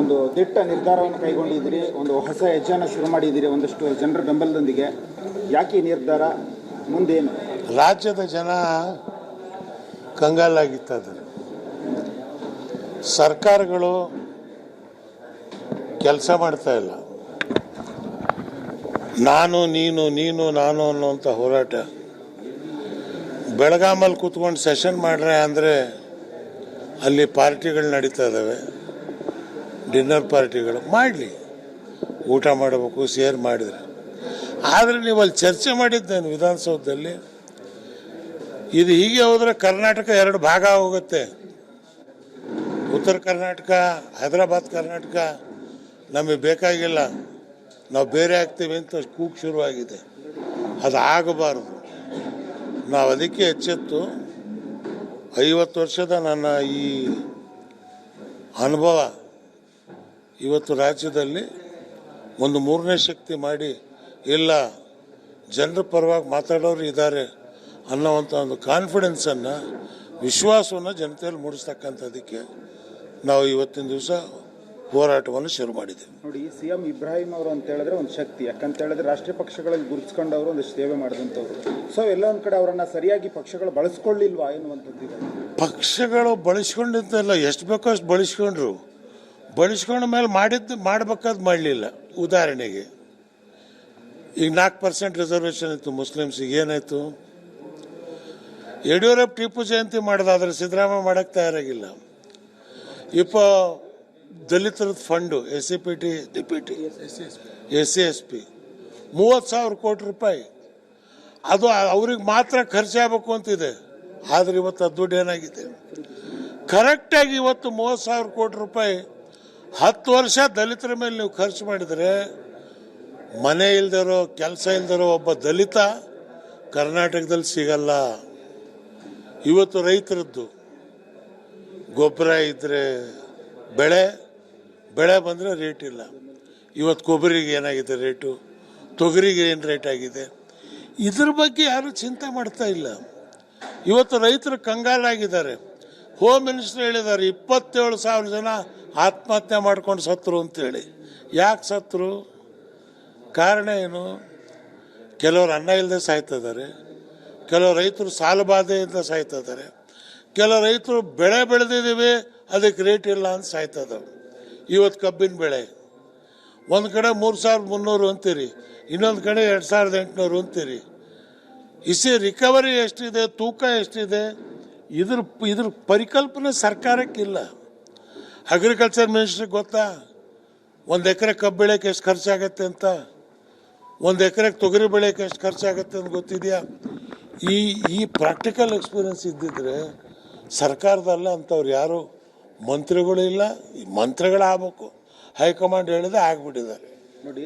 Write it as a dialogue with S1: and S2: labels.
S1: ಒಂದು ದಿಟ್ಟ ನಿರ್ಧಾರವನ್ನು ಕೈಗೊಂಡಿದ್ದೀರಿ, ಒಂದು ಹೊಸ ಹೆಜ್ಜೆಯನ್ನು ಶುರು ಮಾಡಿದ್ದೀರಿ ಒಂದಷ್ಟು ಜನರ ಬೆಂಬಲದೊಂದಿಗೆ. ಯಾಕೆ ಈ ನಿರ್ಧಾರ, ಮುಂದೇನು?
S2: ರಾಜ್ಯದ ಜನ ಕಂಗಾಲಾಗಿದ್ದಾರೆ. ಸರ್ಕಾರಗಳು ಕೆಲಸ ಮಾಡ್ತಾ ಇಲ್ಲ. ನಾನು ನೀನು ನಾನು ಅನ್ನುವಂಥ ಹೋರಾಟ. ಬೆಳಗಾಮಲ್ಲಿ ಕೂತ್ಕೊಂಡು ಸೆಷನ್ ಮಾಡ್ರೆ ಅಂದರೆ ಅಲ್ಲಿ ಪಾರ್ಟಿಗಳು ನಡೀತಾ ಇದ್ದಾವೆ, ಡಿನ್ನರ್ ಪಾರ್ಟಿಗಳು. ಮಾಡಲಿ, ಊಟ ಮಾಡಬೇಕು, ಸೇರ್ ಮಾಡಿದ್ರೆ. ಆದರೆ ನೀವು ಅಲ್ಲಿ ಚರ್ಚೆ ಮಾಡಿದ್ದೇನು ವಿಧಾನಸೌಧದಲ್ಲಿ? ಇದು ಹೀಗೆ ಹೋದರೆ ಕರ್ನಾಟಕ ಎರಡು ಭಾಗ ಹೋಗುತ್ತೆ. ಉತ್ತರ ಕರ್ನಾಟಕ, ಹೈದರಾಬಾದ್ ಕರ್ನಾಟಕ ನಮಗೆ ಬೇಕಾಗಿಲ್ಲ, ನಾವು ಬೇರೆ ಆಗ್ತೀವಿ ಅಂತ ಕೂಗು ಶುರುವಾಗಿದೆ. ಅದು ಆಗಬಾರ್ದು. ನಾವು ಅದಕ್ಕೆ ಎಚ್ಚೆತ್ತು 50 ವರ್ಷದ ನನ್ನ ಈ ಅನುಭವ ಇವತ್ತು ರಾಜ್ಯದಲ್ಲಿ ಒಂದು ಮೂರನೇ ಶಕ್ತಿ ಮಾಡಿ, ಇಲ್ಲ ಜನರ ಪರವಾಗಿ ಮಾತಾಡೋರು ಇದ್ದಾರೆ ಅನ್ನೋವಂಥ ಒಂದು ಕಾನ್ಫಿಡೆನ್ಸನ್ನು, ವಿಶ್ವಾಸವನ್ನು ಜನತೆಯಲ್ಲಿ ಮೂಡಿಸ್ತಕ್ಕಂಥದ್ದಕ್ಕೆ ನಾವು ಇವತ್ತಿನ ದಿವಸ ಹೋರಾಟವನ್ನು ಶುರು ಮಾಡಿದ್ದೇವೆ.
S1: ನೋಡಿ, CM ಇಬ್ರಾಹಿಂ ಅವರು ಅಂತ ಹೇಳಿದ್ರೆ ಒಂದು ಶಕ್ತಿ. ಯಾಕಂತ ಹೇಳಿದ್ರೆ ರಾಷ್ಟ್ರೀಯ ಪಕ್ಷಗಳಲ್ಲಿ ಗುರುತಿಸ್ಕೊಂಡವರು, ಒಂದಷ್ಟು ಸೇವೆ ಮಾಡಿದಂಥವ್ರು. ಸೊ ಎಲ್ಲ ಒಂದು ಕಡೆ ಅವರನ್ನು ಸರಿಯಾಗಿ ಪಕ್ಷಗಳು ಬಳಸ್ಕೊಳ್ಳಿಲ್ವಾ ಎನ್ನುವಂಥದ್ದಿದೆ.
S2: ಪಕ್ಷಗಳು ಬಳಸ್ಕೊಂಡಿದ್ದಲ್ಲ, ಎಷ್ಟು ಬೇಕೋ ಅಷ್ಟು ಬಳಸ್ಕೊಂಡ ಮೇಲೆ ಮಾಡಬೇಕಾದ್ ಮಾಡಲಿಲ್ಲ. ಉದಾಹರಣೆಗೆ ಈಗ 4% ರಿಸರ್ವೇಷನ್ ಇತ್ತು ಮುಸ್ಲಿಮ್ಸಿಗೆ, ಏನಾಯಿತು? ಯಡಿಯೂರಪ್ಪ ಟಿಪ್ಪು ಜಯಂತಿ ಮಾಡೋದಾದ್ರೆ ಸಿದ್ದರಾಮಯ್ಯ ಮಾಡೋಕ್ಕೆ ತಯಾರಾಗಿಲ್ಲ. ದಲಿತರ fund SCPT DPT SC SP 30,000 ಕೋಟಿ ರೂಪಾಯಿ, ಅದು ಅವ್ರಿಗೆ ಮಾತ್ರ ಖರ್ಚಾಗಬೇಕು ಅಂತಿದೆ. ಆದರೆ ಇವತ್ತು ಆ ದುಡ್ಡು ಏನಾಗಿದೆ? ಕರೆಕ್ಟಾಗಿ ಇವತ್ತು 30,000 ಕೋಟಿ ರೂಪಾಯಿ 10 ವರ್ಷ ದಲಿತರ ಮೇಲೆ ನೀವು ಖರ್ಚು ಮಾಡಿದರೆ, ಮನೆ ಇಲ್ದಿರೋ, ಕೆಲಸ ಇಲ್ದಿರೋ ಒಬ್ಬ ದಲಿತ ಕರ್ನಾಟಕದಲ್ಲಿ ಸಿಗಲ್ಲ. ಇವತ್ತು ರೈತರದ್ದು ಗೊಬ್ಬರ ಇದ್ದರೆ ಬೆಳೆ ಬಂದರೆ ರೇಟ್ ಇಲ್ಲ. ಇವತ್ತು ಕೊಬ್ಬರಿಗೆ ಏನಾಗಿದೆ ರೇಟು, ತೊಗರಿಗೆ ಏನು ರೇಟ್ ಆಗಿದೆ, ಇದ್ರ ಬಗ್ಗೆ ಯಾರು ಚಿಂತೆ ಮಾಡ್ತಾ ಇಲ್ಲ. ಇವತ್ತು ರೈತರು ಕಂಗಾಲಾಗಿದ್ದಾರೆ. ಹೋಮ್ ಮಿನಿಸ್ಟರ್ ಹೇಳಿದ್ದಾರೆ 27,000 ಜನ ಆತ್ಮಹತ್ಯೆ ಮಾಡ್ಕೊಂಡು ಸತ್ತರು ಅಂತೇಳಿ. ಯಾಕೆ ಸತ್ತರು? ಕಾರಣ ಏನು? ಕೆಲವರು ಅನ್ನ ಇಲ್ಲದೆ ಸಾಯ್ತಿದ್ದಾರೆ, ಕೆಲವು ರೈತರು ಸಾಲಬಾಧೆಯಿಂದ ಸಾಯ್ತಿದ್ದಾರೆ, ಕೆಲವು ರೈತರು ಬೆಳೆ ಬೆಳೆದಿದ್ದೀವಿ ಅದಕ್ಕೆ ರೇಟ್ ಇಲ್ಲ ಅಂತ ಸಾಯ್ತದವು. ಇವತ್ತು ಕಬ್ಬಿನ ಬೆಳೆ ಒಂದು ಕಡೆ 3,300 ಅಂತೀರಿ, ಇನ್ನೊಂದು ಕಡೆ 2,800 ಅಂತೀರಿ. ರಿಕವರಿ ಎಷ್ಟಿದೆ, ತೂಕ ಎಷ್ಟಿದೆ, ಇದ್ರ ಪರಿಕಲ್ಪನೆ ಸರ್ಕಾರಕ್ಕಿಲ್ಲ. ಅಗ್ರಿಕಲ್ಚರ್ ಮಿನಿಸ್ಟ್ರಿಗೆ ಗೊತ್ತಾ ಒಂದು ಎಕರೆ ಕಬ್ಬು ಬೆಳೆಯೋಕೆ ಎಷ್ಟು ಖರ್ಚಾಗತ್ತೆ ಅಂತ? ಒಂದು ಎಕರೆಗೆ ತೊಗರಿ ಬೆಳೆಯೋಕೆ ಎಷ್ಟು ಖರ್ಚಾಗತ್ತೆ ಅಂತ ಗೊತ್ತಿದೆಯಾ? ಈ ಪ್ರಾಕ್ಟಿಕಲ್ ಎಕ್ಸ್ಪೀರಿಯನ್ಸ್ ಇದ್ದಿದ್ರೆ ಸರ್ಕಾರದಲ್ಲ ಅಂಥವ್ರು ಯಾರು ಮಂತ್ರಿಗಳು ಇಲ್ಲ. ಮಂತ್ರಿಗಳಾಗಬೇಕು, ಹೈಕಮಾಂಡ್ ಹೇಳಿದೆ ಆಗ್ಬಿಟ್ಟಿದ್ದಾರೆ.
S1: ನೋಡಿ,